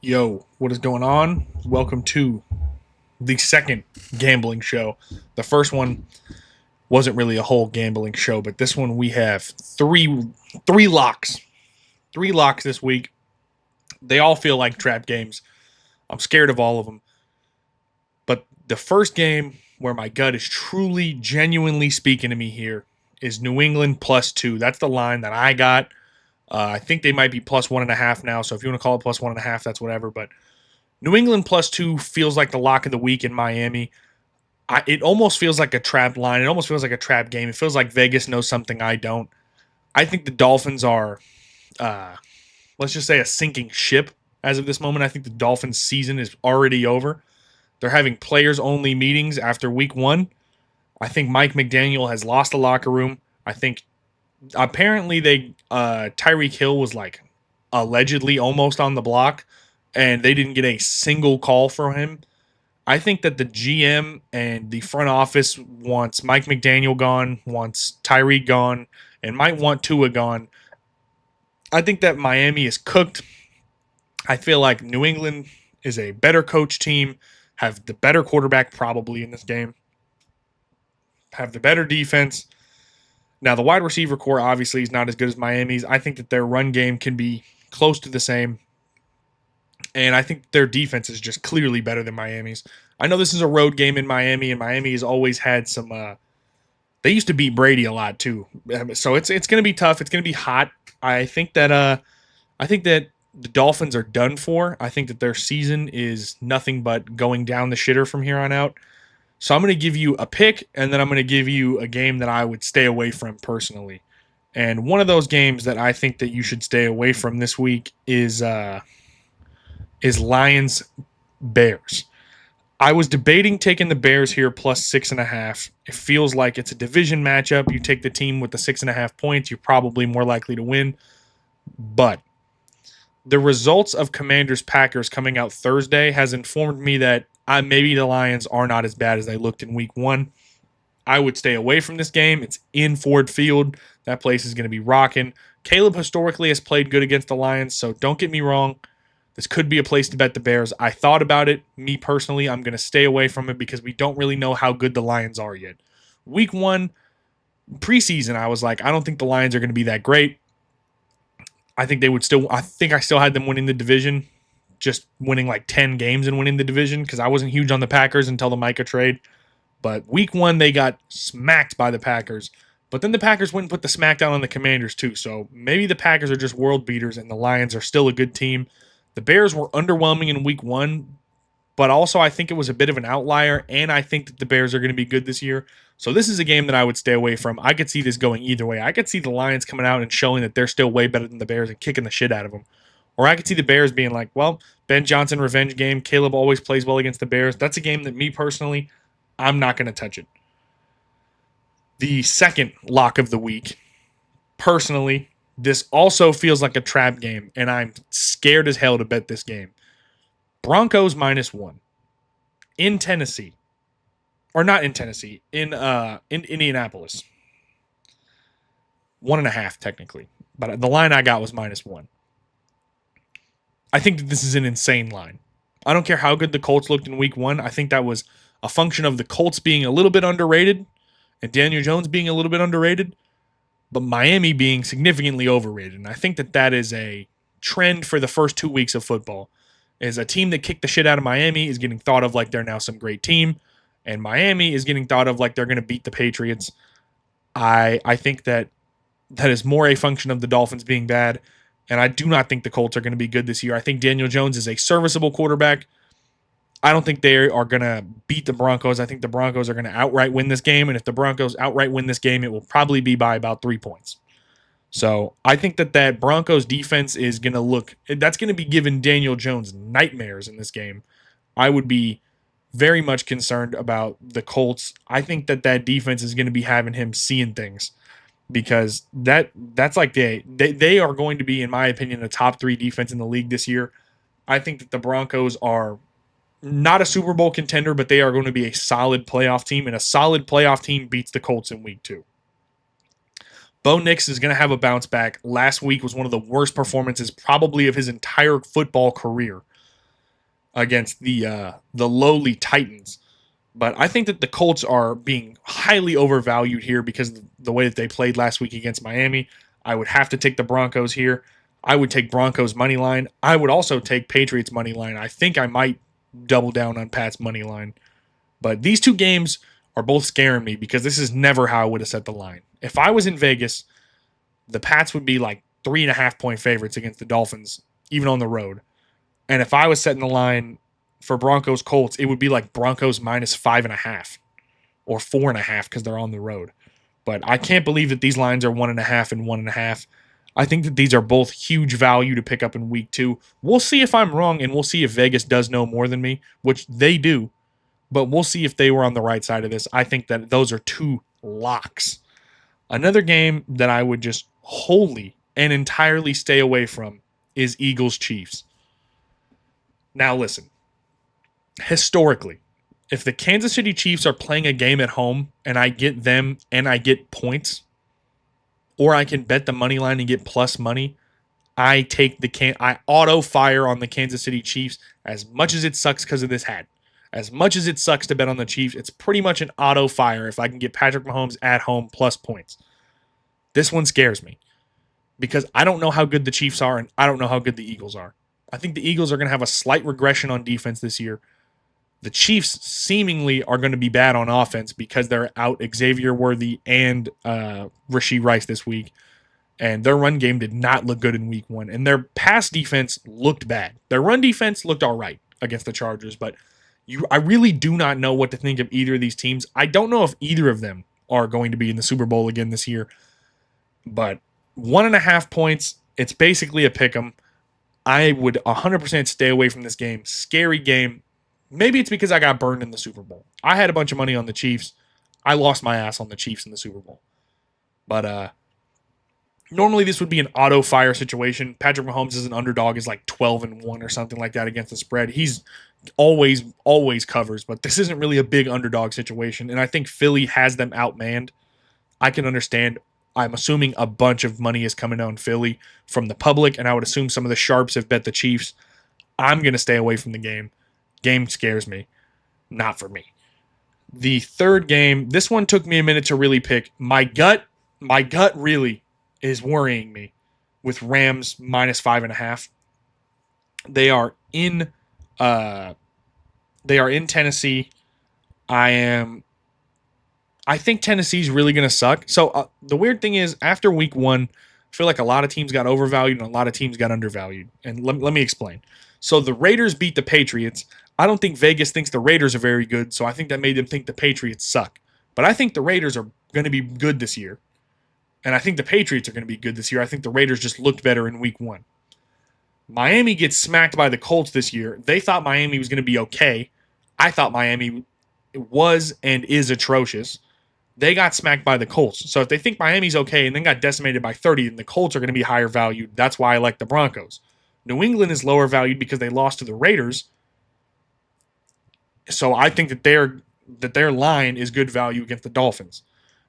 Yo, what is going on? Welcome to the second gambling show. The first one wasn't really a whole gambling show, but this one we have three locks. Three locks this week. They all feel like trap games. I'm scared of all of them. But the first game where my gut is truly, genuinely speaking to me here is New England +2. That's the line that I got. I think they might be +1.5 now. So if you want to call it +1.5, that's whatever. But New England +2 feels like the lock of the week in Miami. It almost feels like a trap line. It almost feels like a trap game. It feels like Vegas knows something I don't. I think the Dolphins are, let's just say, a sinking ship as of this moment. I think the Dolphins' season is already over. They're having players-only meetings after week one. I think Mike McDaniel has lost the locker room. I think apparently Tyreek Hill was like allegedly almost on the block, and they didn't get a single call for him. I think that the GM and the front office wants Mike McDaniel gone, wants Tyreek gone, and might want Tua gone. I think that Miami is cooked. I feel like New England is a better coach team, have the better quarterback probably in this game, have the better defense. Now, the wide receiver core obviously is not as good as Miami's. I think that their run game can be close to the same. And I think their defense is just clearly better than Miami's. I know this is a road game in Miami, and Miami has always had some. They used to beat Brady a lot too, so it's going to be tough. It's going to be hot. I think that the Dolphins are done for. I think that their season is nothing but going down the shitter from here on out. So I'm going to give you a pick, and then I'm going to give you a game that I would stay away from personally. And one of those games that I think that you should stay away from this week is Lions Bears. I was debating taking the Bears here +6.5. It feels like it's a division matchup. You take the team with the 6.5 points, you're probably more likely to win. But the results of Commanders Packers coming out Thursday has informed me that maybe the Lions are not as bad as they looked in week one. I would stay away from this game. It's in Ford Field. That place is going to be rocking. Caleb historically has played good against the Lions, so don't get me wrong. This could be a place to bet the Bears. I thought about it. Me personally, I'm going to stay away from it because we don't really know how good the Lions are yet. Week one, preseason, I was like, I don't think the Lions are going to be that great. I think I still had them winning the division, just winning like 10 games and winning the division because I wasn't huge on the Packers until the Micah trade. But week one, they got smacked by the Packers. But then the Packers went and put the smackdown on the Commanders too. So maybe the Packers are just world beaters and the Lions are still a good team. The Bears were underwhelming in week one, but also I think it was a bit of an outlier, and I think that the Bears are going to be good this year. So this is a game that I would stay away from. I could see this going either way. I could see the Lions coming out and showing that they're still way better than the Bears and kicking the shit out of them. Or I could see the Bears being like, well, Ben Johnson revenge game. Caleb always plays well against the Bears. That's a game that me personally, I'm not going to touch it. The second lock of the week, personally, this also feels like a trap game, and I'm scared as hell to bet this game. Broncos -1 in Tennessee, or not in Tennessee, in Indianapolis. 1.5 technically, but the line I got was -1. I think that this is an insane line. I don't care how good the Colts looked in week one. I think that was a function of the Colts being a little bit underrated and Daniel Jones being a little bit underrated, but Miami being significantly overrated. And I think that that is a trend for the first 2 weeks of football. Is a team that kicked the shit out of Miami is getting thought of like they're now some great team, and Miami is getting thought of like they're going to beat the Patriots. I think that is more a function of the Dolphins being bad, and I do not think the Colts are going to be good this year. I think Daniel Jones is a serviceable quarterback. I don't think they are going to beat the Broncos. I think the Broncos are going to outright win this game, and if the Broncos outright win this game, it will probably be by about 3 points. So I think that Broncos defense is going to that's going to be giving Daniel Jones nightmares in this game. I would be very much concerned about the Colts. I think that defense is going to be having him seeing things because that's like they are going to be, in my opinion, a top 3 defense in the league this year. I think that the Broncos are not a Super Bowl contender, but they are going to be a solid playoff team, and a solid playoff team beats the Colts in week 2. Bo Nix is going to have a bounce back. Last week was one of the worst performances probably of his entire football career. against the lowly Titans. But I think that the Colts are being highly overvalued here because of the way that they played last week against Miami. I would have to take the Broncos here. I would take Broncos money line. I would also take Patriots money line. I think I might double down on Pat's money line. But these two games are both scaring me because this is never how I would have set the line. If I was in Vegas, the Pats would be like 3.5 point favorites against the Dolphins, even on the road. And if I was setting the line for Broncos Colts, it would be like Broncos minus 5.5 or 4.5 because they're on the road. But I can't believe that these lines are 1.5 and 1.5. I think that these are both huge value to pick up in week 2. We'll see if I'm wrong, and we'll see if Vegas does know more than me, which they do. But we'll see if they were on the right side of this. I think that those are two locks. Another game that I would just wholly and entirely stay away from is Eagles-Chiefs. Now listen, historically, if the Kansas City Chiefs are playing a game at home and I get them and I get points, or I can bet the money line and get plus money, I auto fire on the Kansas City Chiefs as much as it sucks because of this hat. As much as it sucks to bet on the Chiefs, it's pretty much an auto fire if I can get Patrick Mahomes at home plus points. This one scares me because I don't know how good the Chiefs are and I don't know how good the Eagles are. I think the Eagles are going to have a slight regression on defense this year. The Chiefs seemingly are going to be bad on offense because they're out Xavier Worthy and Rashee Rice this week. And their run game did not look good in week 1. And their pass defense looked bad. Their run defense looked all right against the Chargers. But I really do not know what to think of either of these teams. I don't know if either of them are going to be in the Super Bowl again this year. But 1.5 points, it's basically a pick 'em. I would 100% stay away from this game. Scary game. Maybe it's because I got burned in the Super Bowl. I had a bunch of money on the Chiefs. I lost my ass on the Chiefs in the Super Bowl. But normally this would be an auto fire situation. Patrick Mahomes as an underdog is like 12-1 or something like that against the spread. He's always covers, but this isn't really a big underdog situation. And I think Philly has them outmanned. I can understand. I'm assuming a bunch of money is coming on Philly from the public, and I would assume some of the sharps have bet the Chiefs. I'm going to stay away from the game. Game scares me. Not for me. The third game, this one took me a minute to really pick. My gut really is worrying me with Rams minus 5.5. They are in Tennessee. I think Tennessee's really going to suck. So the weird thing is, after week 1, I feel like a lot of teams got overvalued and a lot of teams got undervalued. And let me explain. So the Raiders beat the Patriots. I don't think Vegas thinks the Raiders are very good, so I think that made them think the Patriots suck. But I think the Raiders are going to be good this year. And I think the Patriots are going to be good this year. I think the Raiders just looked better in week 1. Miami gets smacked by the Colts this year. They thought Miami was going to be okay. I thought Miami was and is atrocious. They got smacked by the Colts. So if they think Miami's okay and then got decimated by 30, then the Colts are going to be higher valued. That's why I like the Broncos. New England is lower valued because they lost to the Raiders. So I think that their line is good value against the Dolphins.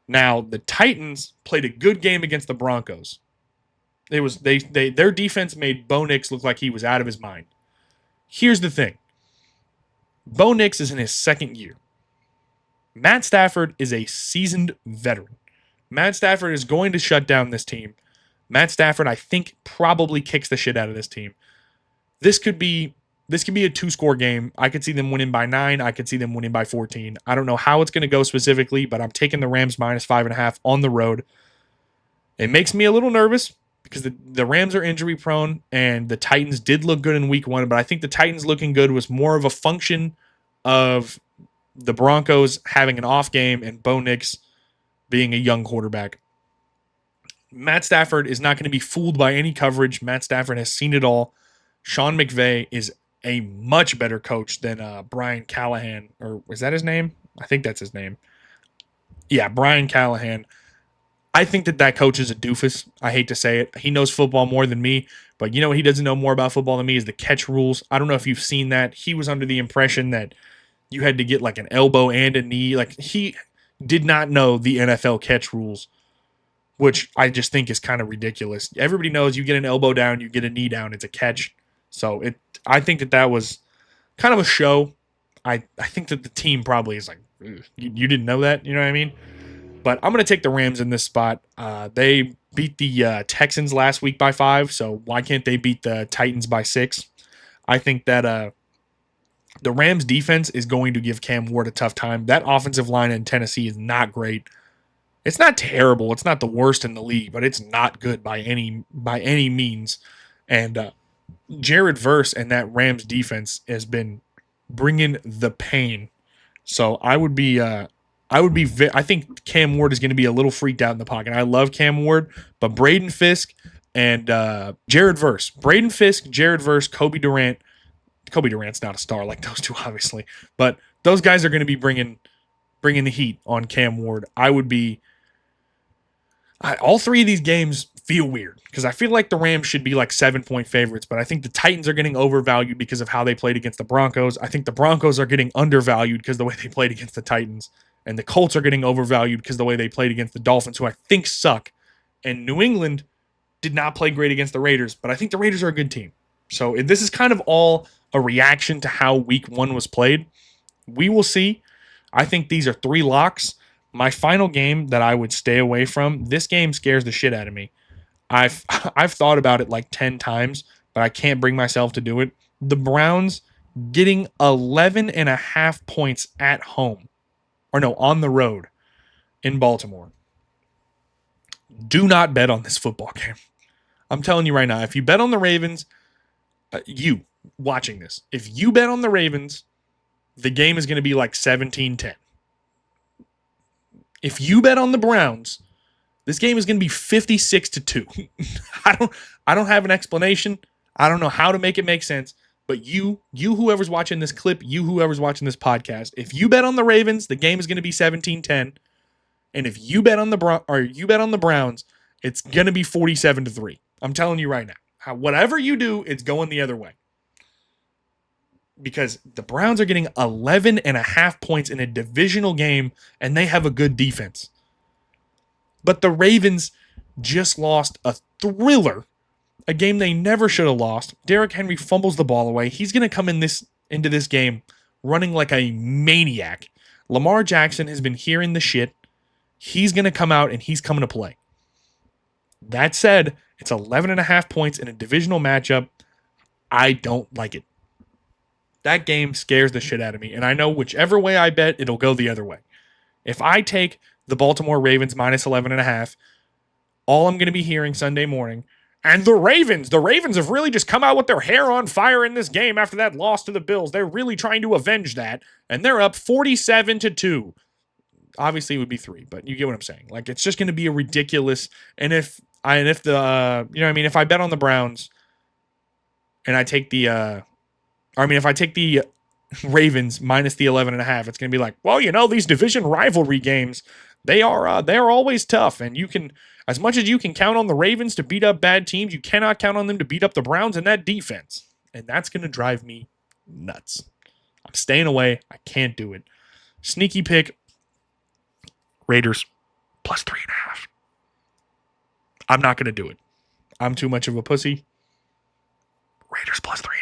Now, the Titans played a good game against the Broncos. Their defense made Bo Nix look like he was out of his mind. Here's the thing. Bo Nix is in his second year. Matt Stafford is a seasoned veteran. Matt Stafford is going to shut down this team. Matt Stafford, I think, probably kicks the shit out of this team. This could be a 2-score game. I could see them winning by 9. I could see them winning by 14. I don't know how it's going to go specifically, but I'm taking the Rams minus 5.5 on the road. It makes me a little nervous because the Rams are injury prone and the Titans did look good in week 1, but I think the Titans looking good was more of a function of the Broncos having an off game and Bo Nix being a young quarterback. Matt Stafford is not going to be fooled by any coverage. Matt Stafford has seen it all. Sean McVay is a much better coach than Brian Callahan, or is that his name? I think that's his name. Yeah, Brian Callahan. I think that coach is a doofus. I hate to say it. He knows football more than me, but you know what he doesn't know more about football than me is the catch rules. I don't know if you've seen that. He was under the impression that you had to get like an elbow and a knee. Like, he did not know the NFL catch rules, which I just think is kind of ridiculous. Everybody knows you get an elbow down, you get a knee down, it's a catch. So I think that was kind of a show. I think that the team probably is like, you didn't know that? You know what I mean? But I'm going to take the Rams in this spot. They beat the Texans last week by 5, so why can't they beat the Titans by 6? I think that the Rams defense is going to give Cam Ward a tough time. That offensive line in Tennessee is not great. It's not terrible. It's not the worst in the league, but it's not good by any means. And Jared Verse and that Rams defense has been bringing the pain. So I think Cam Ward is going to be a little freaked out in the pocket. I love Cam Ward, but Braden Fisk and Jared Verse. Braden Fisk, Jared Verse, Kobe Durant. Kobe Durant's not a star like those two, obviously, but those guys are going to be bringing the heat on Cam Ward. All three of these games feel weird because I feel like the Rams should be like 7-point favorites, but I think the Titans are getting overvalued because of how they played against the Broncos. I think the Broncos are getting undervalued because of the way they played against the Titans, and the Colts are getting overvalued because of the way they played against the Dolphins, who I think suck. And New England did not play great against the Raiders, but I think the Raiders are a good team. So this is kind of all a reaction to how week 1 was played. We will see. I think these are 3 locks. My final game that I would stay away from, this game scares the shit out of me. I've thought about it like 10 times, but I can't bring myself to do it. The Browns getting 11.5 points at home. Or no, on the road in Baltimore. Do not bet on this football game. I'm telling you right now, if you bet on the Ravens, you watching this, if you bet on the Ravens, the game is going to be like 17-10. If you bet on the Browns, this game is going to be 56-2. I don't have an explanation. I don't know how to make it make sense. But you whoever's watching this clip, you whoever's watching this podcast, if you bet on the Ravens, the game is going to be 17-10. And if you bet on the Browns, it's going to be 47-3. I'm telling you right now. Whatever you do, it's going the other way. Because the Browns are getting 11.5 points in a divisional game, and they have a good defense. But the Ravens just lost a thriller, a game they never should have lost. Derrick Henry fumbles the ball away. He's going to come into this game running like a maniac. Lamar Jackson has been hearing the shit. He's going to come out, and he's coming to play. That said, it's 11.5 points in a divisional matchup. I don't like it. That game scares the shit out of me, and I know whichever way I bet, it'll go the other way. If I take the Baltimore Ravens minus 11.5, all I'm going to be hearing Sunday morning, and the Ravens have really just come out with their hair on fire in this game after that loss to the Bills. They're really trying to avenge that, and they're up 47-2. Obviously, it would be 3, but you get what I'm saying. Like, it's just going to be a ridiculous. And if I bet on the Browns, and I take if I take the Ravens minus the 11.5, it's going to be like, well, these division rivalry games, they are always tough, and you can, as much as you can count on the Ravens to beat up bad teams, you cannot count on them to beat up the Browns and that defense, and that's going to drive me nuts. I'm staying away. I can't do it. Sneaky pick, Raiders plus 3.5. I'm not going to do it. I'm too much of a pussy. Raiders plus 3.5.